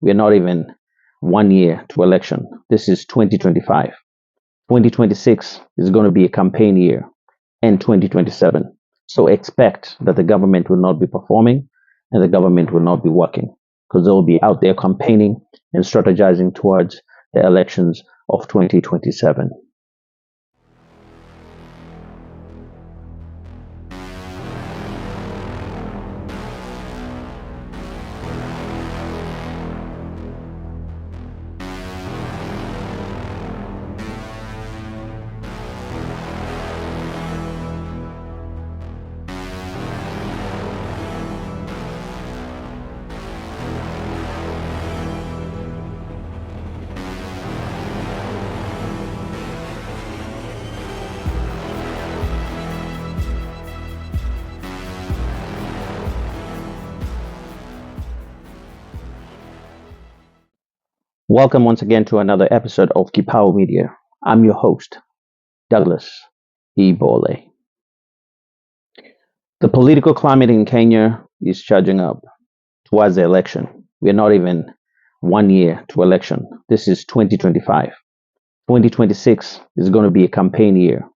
We are not even 1 year to election. This is 2025. 2026 is going to be a campaign year, and 2027. So expect that the government will not be performing and the government will not be working, because they'll be out there campaigning and strategizing towards the elections of 2027. Welcome once again to another episode of Kipawa Media. I'm your host, Douglas Ibole. The political climate in Kenya is charging up towards the election. We are not even 1 year to election. This is 2025. 2026 is going to be a campaign year,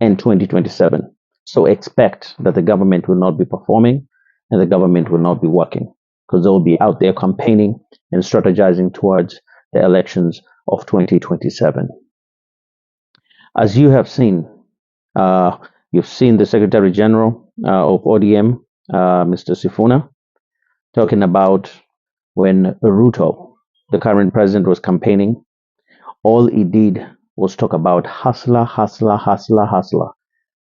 and 2027. So expect that the government will not be performing and the government will not be working, because they'll be out there campaigning and strategizing towards the elections of 2027. As you have seen, you've seen the Secretary General of ODM, Mr. Sifuna, talking about when Ruto, the current president, was campaigning. All he did was talk about hustler, hustler, hustler, hustler,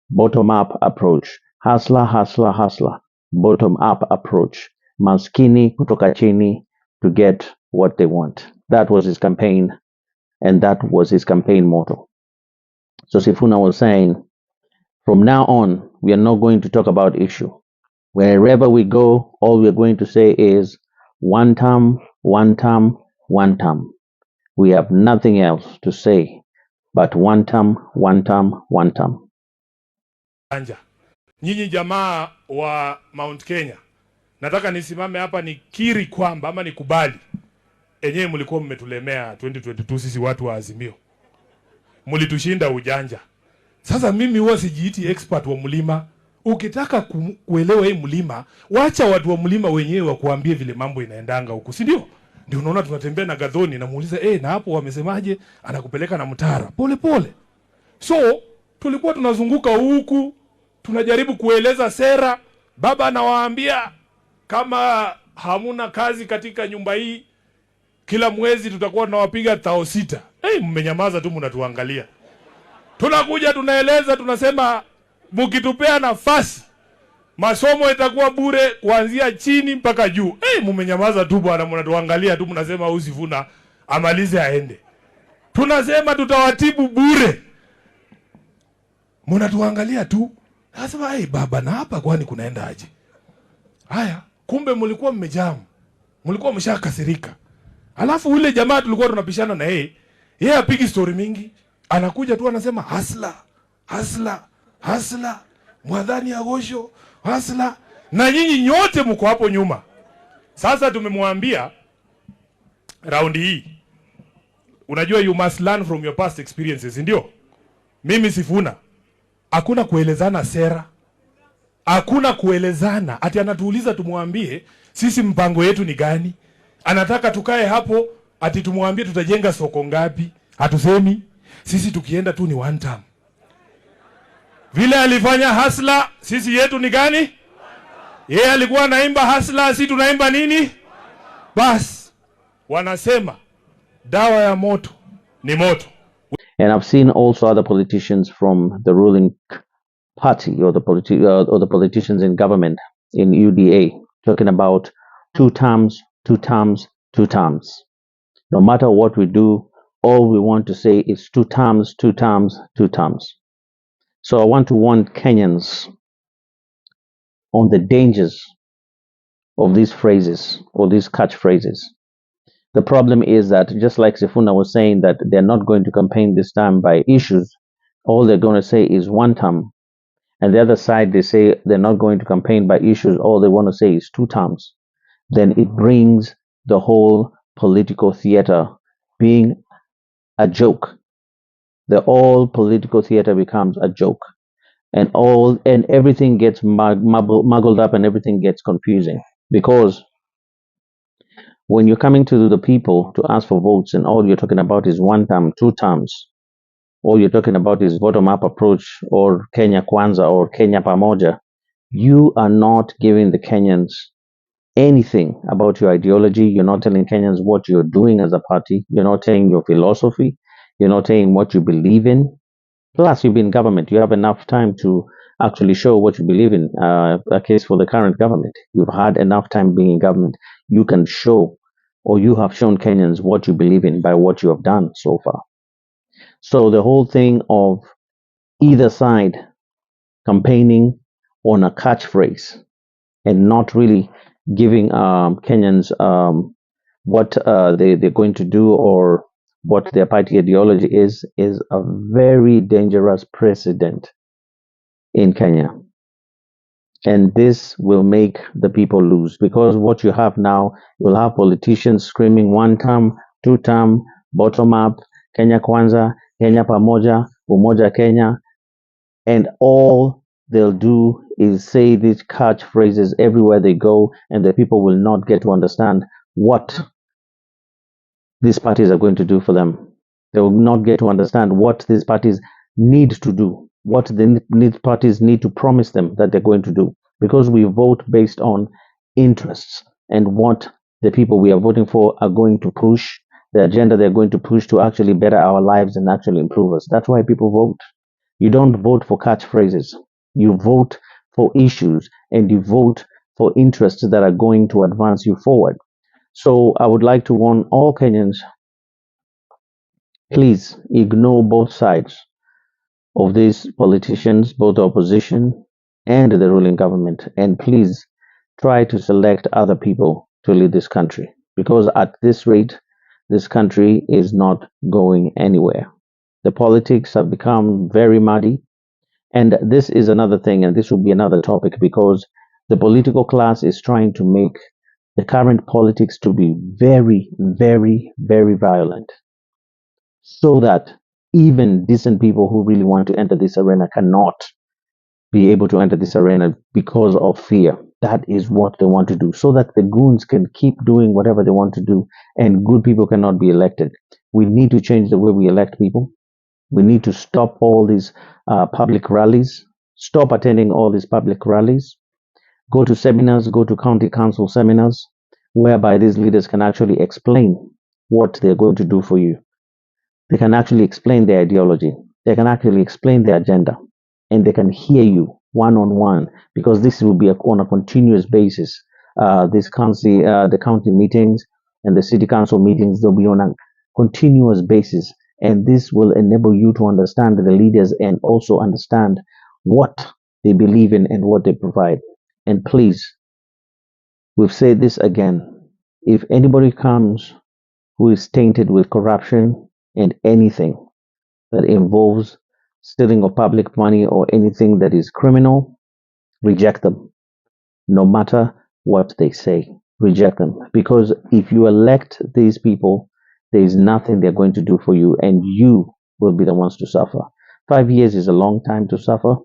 bottom-up approach, hustler, hustler, hustler, bottom-up approach, maskini kutoka chini to get what they want. That was his campaign, and that was his campaign motto. So Sifuna was saying, from now on, we are not going to talk about issue. Wherever we go, all we are going to say is one term, one term, one term. We have nothing else to say but one term, one term, one term. Nyinyi jamaa wa Mount Kenya, nataka nisimame hapa nikiri kwamba ama nikubali enyewe mlikuwa mmetulemea 2022 sisi watu wa Azimio. Mlitushinda ujanja. Sasa mimi huwa sijiiti expert wa mlima. Ukitaka kuelewa hii mlima, wacha watu wa mlima wenyewe wakuambie vile mambo inaendanga huku, si ndio? Ndio unaona tunatembea na Gadhoni na muuliza na hapo wamesemaje, anakupeleka na Mtara. Pole pole. So, tulikuwa tunazunguka huku, tunajaribu kueleza sera. Baba anawaambia kama hamuna kazi katika nyumba hii, kila mwezi tutakuwa tunawapiga 6,000. Mmenyamaza tu mnatuangalia. Tunakuja tunaeleza, tunasema mkitupea nafasi masomo itakuwa bure kuanzia chini mpaka juu. Mmenyamaza tu bwana, mnatuangalia tu, mnasema Usifuna amalize aende. Tunasema tutawatibu bure, mnatuangalia tu. Nasema baba, na hapa kwani kunaenda aje? Haya, kumbe mlikuwa mmejamu, mlikuwa mshakasirika. Alafu ule jamaa tulikuwa tunapishana na yeye apigi story mingi, anakuja tu anasema hasla, hasla, hasla, mwadhani agosho, hasla, na nyinyi nyote mko hapo nyuma. Sasa tumemwambia raundi hii, unajua you must learn from your past experiences, ndio? Mimi Sifuna, hakuna kuelezana sera, hakuna kuelezana ati anatuuliza tumwambie sisi mpango yetu ni gani. Anataka tukae hapo ati tumwambie tutajenga soko ngapi. Hatusemi. Sisi tukienda tu ni one term. Vile alifanya hasla, sisi yetu ni gani? Yeye alikuwa anaimba hasla, sisi tunaimba nini? Bas, wanasema dawa ya moto ni moto. And I've seen also other politicians from the ruling party or the politicians in government in UDA talking about 2 terms, 2 terms, 2 terms. No matter what we do, all we want to say is 2 terms, 2 terms, 2 terms. So I want to warn Kenyans on the dangers of these phrases or these catchphrases. The problem is that, just like Sifuna was saying, that they're not going to campaign this time by issues. All they're going to say is one term. And the other side, they say they're not going to campaign by issues. All they want to say is 2 terms. Then it brings the whole political theater being a joke. The all political theater becomes a joke, and everything gets muggled up, and everything gets confusing because when you're coming to the people to ask for votes, and all you're talking about is one term, two terms, all you're talking about is bottom up approach or Kenya Kwanza or Kenya Pamoja, you are not giving the Kenyans anything about your ideology. You're not telling Kenyans what you're doing as a party. You're not telling your philosophy. You're not saying what you believe in. Plus, you've been in government. You have enough time to actually show what you believe in. A case for the current government. You've had enough time being in government. You can show, or you have shown Kenyans what you believe in by what you have done so far. So the whole thing of either side campaigning on a catchphrase and not really giving Kenyans what they're going to do or what their party ideology is a very dangerous precedent in Kenya. And this will make the people lose because what you have now, you'll have politicians screaming one term, two term, bottom up, Kenya Kwanza, Kenya Pamoja, Umoja Kenya, and all they'll do is say these catchphrases everywhere they go, and the people will not get to understand what these parties are going to do for them. They will not get to understand what these parties need to do, what these parties need to promise them that they're going to do, because we vote based on interests and what the people we are voting for are going to push, the agenda they're going to push to actually better our lives and actually improve us. That's why people vote. You don't vote for catchphrases. You vote for issues and you vote for interests that are going to advance you forward. So I would like to warn all Kenyans, please ignore both sides of these politicians, both the opposition and the ruling government, and please try to select other people to lead this country because at this rate, this country is not going anywhere. The politics have become very muddy. And this is another thing, and this will be another topic because the political class is trying to make the current politics to be very, very, very violent so that even decent people who really want to enter this arena cannot be able to enter this arena because of fear. That is what they want to do so that the goons can keep doing whatever they want to do and good people cannot be elected. We need to change the way we elect people. We need to stop all these public rallies, stop attending all these public rallies, go to seminars, go to county council seminars, whereby these leaders can actually explain what they're going to do for you. They can actually explain their ideology. They can actually explain their agenda, and they can hear you one on one because this will be on a continuous basis. The county meetings and the city council meetings, they'll be on a continuous basis, and this will enable you to understand the leaders and also understand what they believe in and what they provide. And please, we've said this again: if anybody comes who is tainted with corruption and anything that involves stealing of public money or anything that is criminal, reject them. No matter what they say, reject them. Because if you elect these people, there is nothing they're going to do for you, and you will be the ones to suffer. 5 years is a long time to suffer.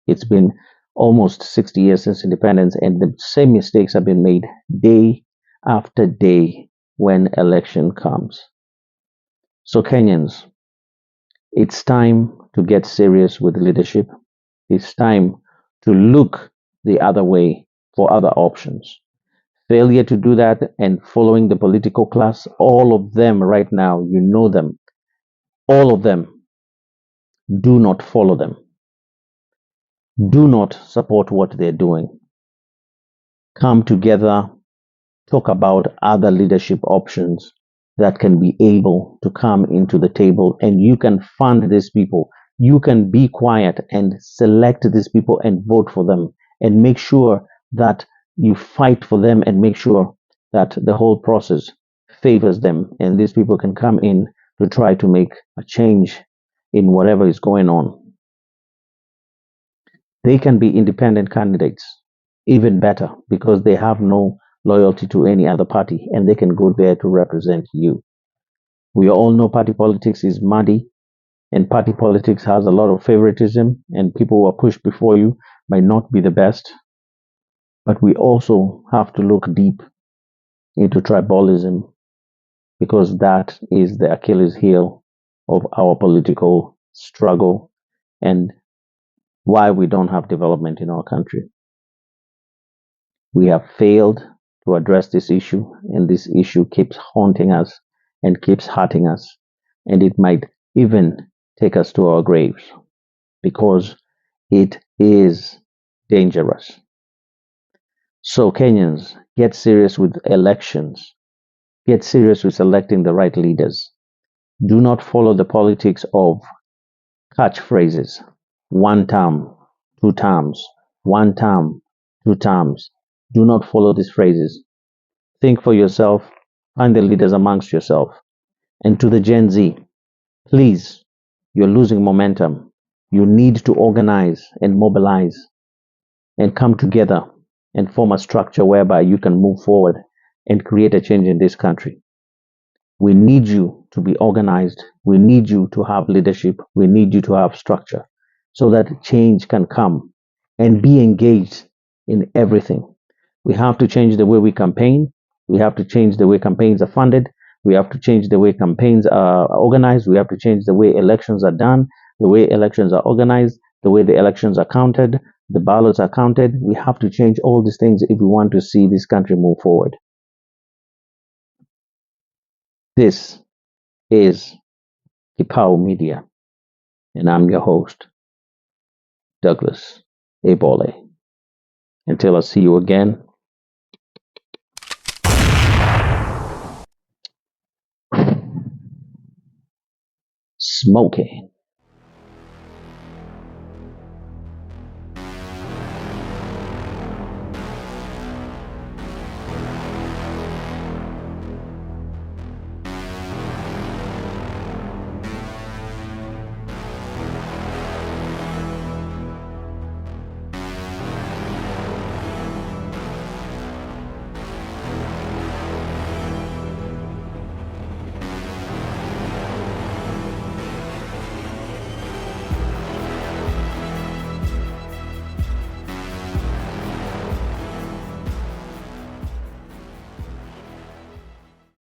It's been almost 60 years since independence, and the same mistakes have been made day after day when election comes. So, Kenyans, it's time to get serious with leadership. It's time to look the other way for other options. Failure to do that and following the political class, all of them right now, you know them, all of them, do not follow them. Do not support what they're doing. Come together, talk about other leadership options that can be able to come into the table, and you can fund these people. You can be quiet and select these people and vote for them and make sure that you fight for them and make sure that the whole process favors them and these people can come in to try to make a change in whatever is going on. They can be independent candidates, even better, because they have no loyalty to any other party, and they can go there to represent you. We all know party politics is muddy, and party politics has a lot of favoritism, and people who are pushed before you might not be the best. But we also have to look deep into tribalism, because that is the Achilles heel of our political struggle and why we don't have development in our country. We have failed to address this issue, and this issue keeps haunting us and keeps hurting us, and it might even take us to our graves because it is dangerous. So, Kenyans, get serious with elections. Get serious with selecting the right leaders. Do not follow the politics of catchphrases. One term, two terms, one term, two terms. Do not follow these phrases. Think for yourself, find the leaders amongst yourself. And to the Gen Z, please, you're losing momentum. You need to organize and mobilize and come together and form a structure whereby you can move forward and create a change in this country. We need you to be organized. We need you to have leadership. We need you to have structure so that change can come and be engaged in everything. We have to change the way we campaign. We have to change the way campaigns are funded. We have to change the way campaigns are organized. We have to change the way elections are done, the way elections are organized, the way the elections are counted, the ballots are counted. We have to change all these things if we want to see this country move forward. This is Kipao Media, and I'm your host, Douglas Abole. Until I see you again, smoking.